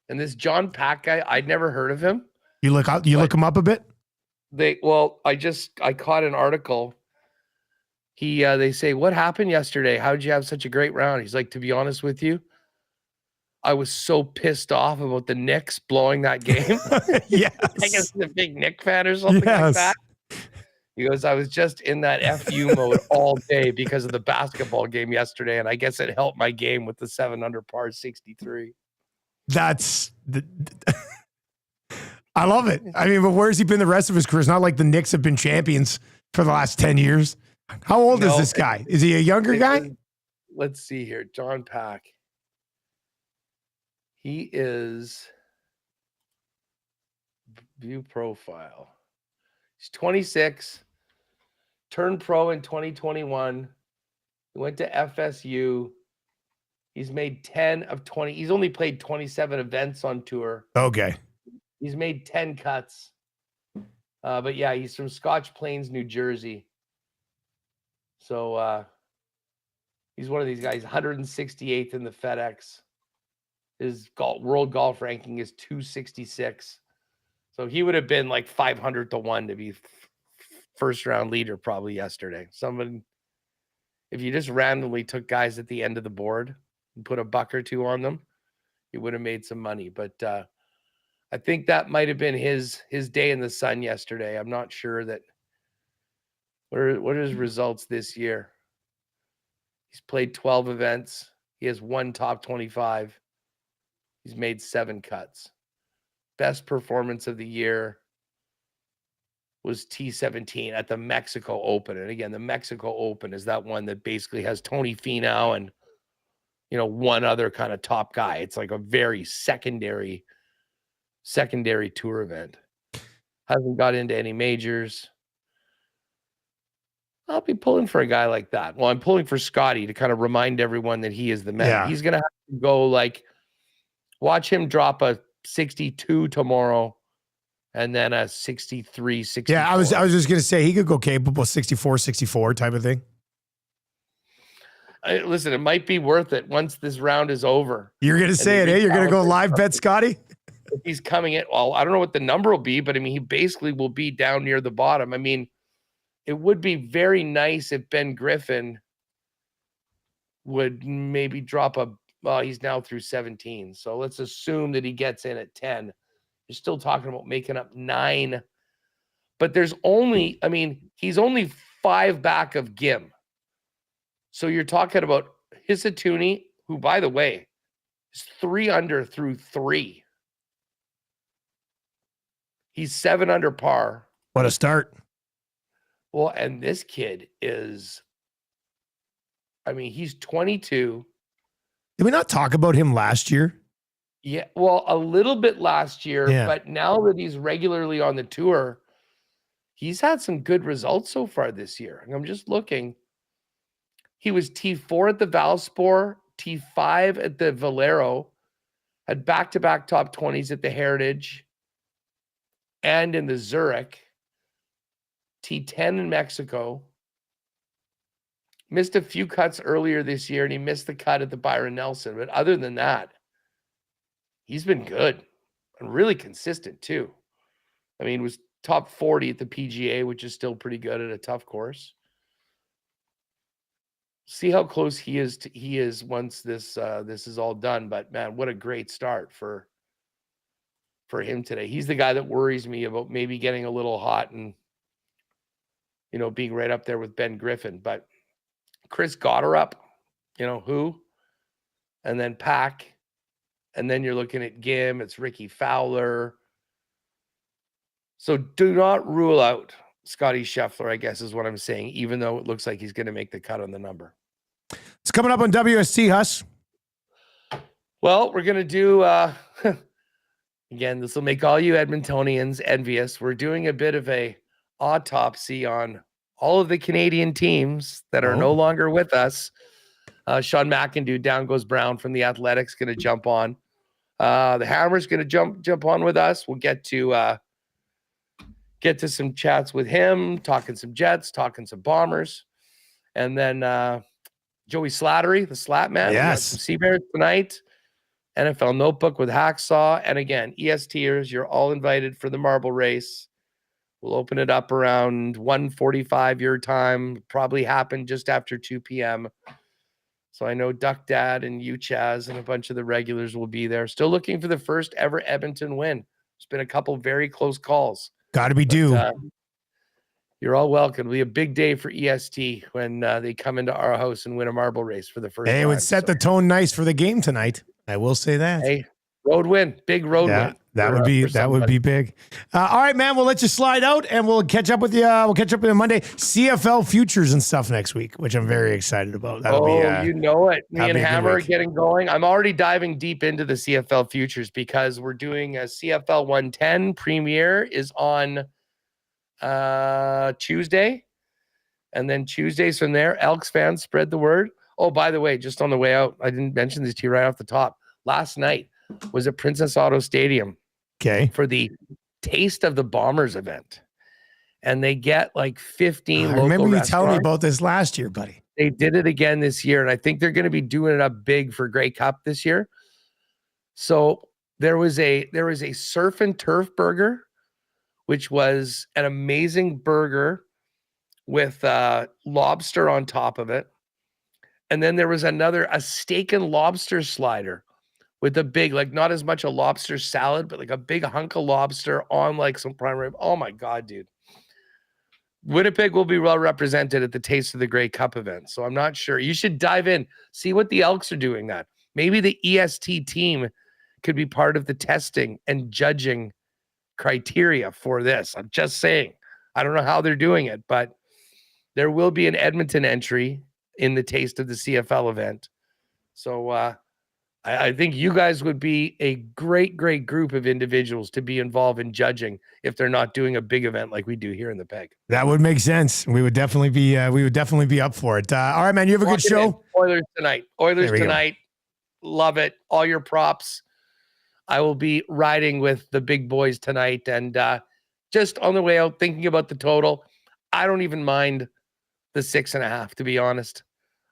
[SPEAKER 4] And this John Pack guy, I'd never heard of him.
[SPEAKER 2] You look him up a bit?
[SPEAKER 4] I caught an article. They say, what happened yesterday? How did you have such a great round? He's like, to be honest with you, I was so pissed off about the Knicks blowing that game.
[SPEAKER 2] Yes.
[SPEAKER 4] I guess he's a big Knick fan or something like that. He goes, I was just in that FU mode all day because of the basketball game yesterday, and I guess it helped my game with the 7 under par 63.
[SPEAKER 2] I love it. I mean, but where's he been the rest of his career? It's not like the Knicks have been champions for the last 10 years. How old is this guy? Is he a younger guy?
[SPEAKER 4] Let's see here. John Pack. He is view profile. He's 26, turned pro in 2021. He went to FSU. He's made 10 of 20. He's only played 27 events on tour.
[SPEAKER 2] Okay.
[SPEAKER 4] He's made 10 cuts. But yeah, he's from Scotch Plains, New Jersey. So he's one of these guys, 168th in the FedEx. His world golf ranking is 266. So he would have been like 500 to 1 to be first round leader probably yesterday. If you just randomly took guys at the end of the board and put a buck or two on them, you would have made some money. But I think that might have been his day in the sun yesterday. I'm not sure that. What are his results this year? He's played 12 events. He has 1 top 25. He's made 7 cuts. Best performance of the year was T17 at the Mexico Open. And again, the Mexico Open is that one that basically has Tony Finau and, one other kind of top guy. It's like a very secondary tour event. Hasn't got into any majors. I'll be pulling for a guy like that. Well, I'm pulling for Scotty to kind of remind everyone that he is the man.
[SPEAKER 2] Yeah.
[SPEAKER 4] He's going to have to go watch him drop a 62 tomorrow and then a 63, 64.
[SPEAKER 2] Yeah, I was just going to say he could go capable 64, 64 type of thing.
[SPEAKER 4] Listen, it might be worth it once this round is over.
[SPEAKER 2] You're going to say it, eh? You're going to go live bet Scotty?
[SPEAKER 4] If he's coming in, well, I don't know what the number will be, but I mean, he basically will be down near the bottom. I mean, it would be very nice if Ben Griffin would maybe drop he's now through 17. So let's assume that he gets in at 10. You're still talking about making up 9. But he's only 5 back of Gim. So you're talking about Hisatuni, who, by the way, is 3 under through 3. He's 7 under par.
[SPEAKER 2] What a start.
[SPEAKER 4] Well, and this kid is, he's 22.
[SPEAKER 2] Did we not talk about him last year?
[SPEAKER 4] Yeah, well, a little bit last year, but now that he's regularly on the tour, he's had some good results so far this year. And I'm just looking. He was T4 at the Valspar, T5 at the Valero, had back-to-back top 20s at the Heritage and in the Zurich. T10 in Mexico. Missed a few cuts earlier this year, and he missed the cut at the Byron Nelson. But other than that, he's been good and really consistent too. Was top 40 at the PGA, which is still pretty good at a tough course. see how close he is once this is all done. But man, what a great start for him today. He's the guy that worries me about maybe getting a little hot and being right up there with Ben Griffin. But Chris Gotterup, who, and then Pack, and then you're looking at Gim. It's Ricky Fowler. So do not rule out Scotty Scheffler, I guess is what I'm saying, even though it looks like he's going to make the cut on the number.
[SPEAKER 2] It's coming up on WST, Huss.
[SPEAKER 4] Well, we're going to do, again, this will make all you Edmontonians envious. We're doing a bit of a autopsy on all of the Canadian teams that are no longer with us. Sean McIndoe, down goes Brown from the Athletics, going to jump on. The Hammer's going to jump on with us. We'll get to some chats with him, talking some Jets, talking some Bombers. And then Joey Slattery, the Slat Man.
[SPEAKER 2] Yes.
[SPEAKER 4] Some Seabears tonight. NFL Notebook with Hacksaw. And again, ESTers, you're all invited for the marble race. We'll open it up around 1:45 your time. Probably happen just after 2 p.m. So I know Duck Dad and you, Chaz, and a bunch of the regulars will be there. Still looking for the first ever Edmonton win. There's been a couple very close calls.
[SPEAKER 2] Got to be due.
[SPEAKER 4] You're all welcome. It'll be a big day for EST when they come into our house and win a marble race for the first time.
[SPEAKER 2] It would set the tone nice for the game tonight. I will say that.
[SPEAKER 4] Hey, road win. Big road win.
[SPEAKER 2] That would be big. All right, man. We'll let you slide out, and we'll catch up with you. We'll catch up on Monday. CFL futures and stuff next week, which I'm very excited about. That'll be,
[SPEAKER 4] you know it. Me and Hammer are getting going. I'm already diving deep into the CFL futures because we're doing a CFL 110 premiere is on Tuesday, and then Tuesdays from there. Elks fans, spread the word. Oh, by the way, just on the way out, I didn't mention this to you right off the top. Last night was at Princess Auto Stadium.
[SPEAKER 2] Okay.
[SPEAKER 4] For the Taste of the Bombers event. And they get like 15 local
[SPEAKER 2] remember you
[SPEAKER 4] restaurants.
[SPEAKER 2] telling me about this last year, buddy.
[SPEAKER 4] They did it again this year, and I think they're going to be doing it up big for Grey Cup this year. So there was a surf and turf burger, which was an amazing burger with lobster on top of it. And then there was a steak and lobster slider with a big, like not as much a lobster salad, but like a big hunk of lobster on like some prime rib. Oh my God, dude. Winnipeg will be well represented at the Taste of the Grey Cup event. So I'm not sure. You should dive in, see what the Elks are doing that. Maybe the EST team could be part of the testing and judging criteria for this. I'm just saying. I don't know how they're doing it, but there will be an Edmonton entry in the Taste of the CFL event. So I think you guys would be a great, great group of individuals to be involved in judging if they're not doing a big event like we do here in the Peg.
[SPEAKER 2] That would make sense. We would definitely be up for it. All right, man. You have a good show.
[SPEAKER 4] Oilers tonight. Oilers tonight. Love it. All your props. I will be riding with the big boys tonight. And just on the way out, thinking about the total, I don't even mind the 6.5, to be honest.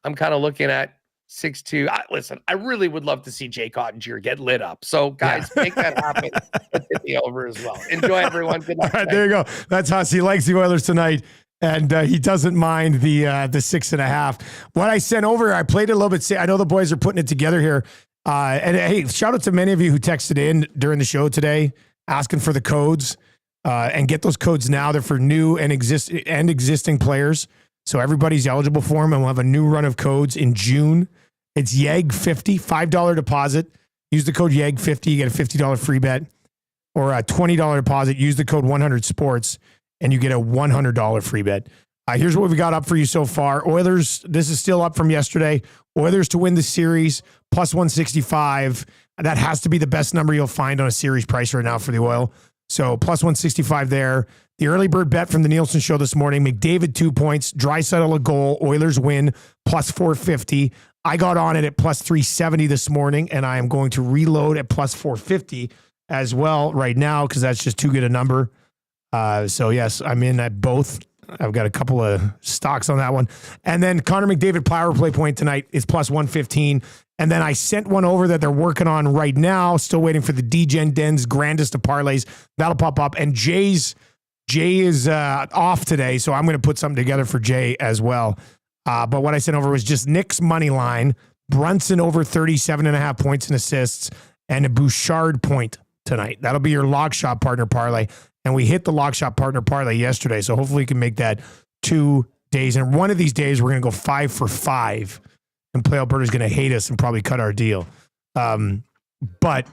[SPEAKER 4] I'm kind of looking at 6-2. Listen, I really would love to see Jay Cottinger get lit up. So, guys, make that happen. Let's hit the over as well. Enjoy, everyone. Good night.
[SPEAKER 2] All right, there you go. That's Huss. He likes the Oilers tonight, and he doesn't mind the 6.5. What I sent over, I played it a little bit. I know the boys are putting it together here. And hey, shout out to many of you who texted in during the show today asking for the codes. And get those codes now. They're for new and existing players. So everybody's eligible for them, and we'll have a new run of codes in June. It's YAG50, $5 deposit. Use the code YAG50, you get a $50 free bet. Or a $20 deposit, use the code 100sports, and you get a $100 free bet. Here's what we've got up for you so far. Oilers, this is still up from yesterday. Oilers to win the series, plus 165. That has to be the best number you'll find on a series price right now for the Oil. So plus 165 there. The early bird bet from the Nielsen show this morning, McDavid 2 points, Draisaitl a goal, Oilers win, plus 450. I got on it at plus 370 this morning, and I am going to reload at plus 450 as well right now because that's just too good a number. So, yes, I'm in at both. I've got a couple of stocks on that one. And then Connor McDavid power play point tonight is plus 115. And then I sent one over that they're working on right now. Still waiting for the DGen Den's grandest of parlays. That'll pop up. And Jay is off today, so I'm going to put something together for Jay as well. But what I sent over was just Nick's money line, Brunson over 37.5 points and assists, and a Bouchard point tonight. That'll be your lock shop partner parlay. And we hit the lock shop partner parlay yesterday. So hopefully we can make that 2 days. And one of these days, we're going to go 5 for 5. And Play Alberta's going to hate us and probably cut our deal. But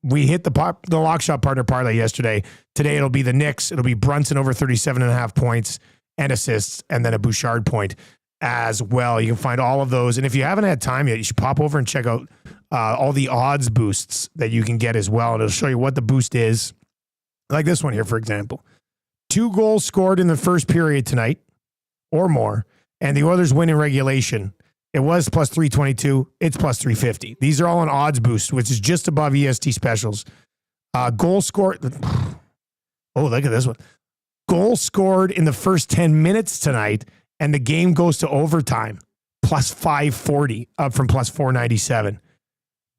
[SPEAKER 2] we hit the lock shop partner parlay yesterday. Today it'll be the Knicks. It'll be Brunson over 37.5 points and assists, and then a Bouchard point as well. You can find all of those. And if you haven't had time yet, you should pop over and check out all the odds boosts that you can get as well. And it'll show you what the boost is. Like this one here, for example. 2 goals scored in the first period tonight or more, and the Oilers win in regulation. It was plus 322. It's plus 350. These are all on odds boost, which is just above EST specials. Goal scored. Oh, look at this one. Goal scored in the first 10 minutes tonight, and the game goes to overtime. Plus 540, up from plus 497.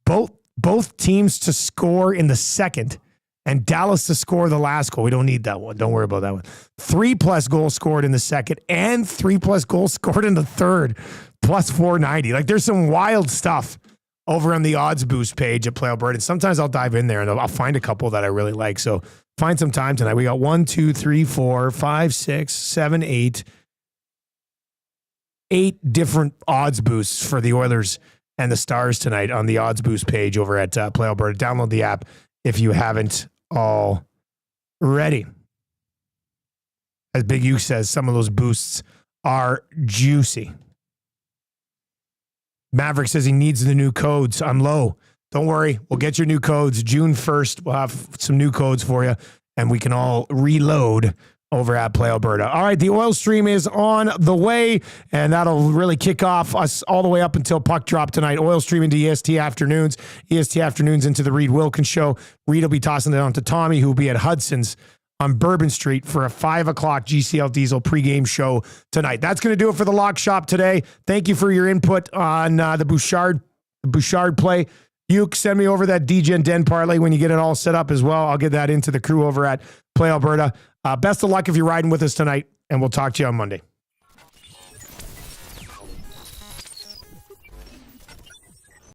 [SPEAKER 2] Both teams to score in the second, and Dallas to score the last goal. We don't need that one. Don't worry about that one. 3+ goals scored in the second, and 3+ goals scored in the third. Plus 490. Like, there's some wild stuff over on the odds boost page at Play Alberta. And sometimes I'll dive in there and I'll find a couple that I really like. So find some time tonight. We got 1, 2, 3, 4, 5, 6, 7, 8 different odds boosts for the Oilers and the Stars tonight on the odds boost page over at Play Alberta. Download the app if you haven't already. As Big U says, some of those boosts are juicy. Maverick says he needs the new codes. I'm low. Don't worry. We'll get your new codes. June 1st, we'll have some new codes for you, and we can all reload over at Play Alberta. All right, the oil stream is on the way, and that'll really kick off us all the way up until puck drop tonight. Oil stream into EST afternoons into the Reed Wilkins show. Reed will be tossing it on to Tommy, who will be at Hudson's on Bourbon Street for a 5 o'clock GCL Diesel pregame show tonight. That's going to do it for the Lock Shop today. Thank you for your input on the Bouchard play. You send me over that DGen Den parlay when you get it all set up as well. I'll get that into the crew over at Play Alberta. Best of luck if you're riding with us tonight, and we'll talk to you on Monday.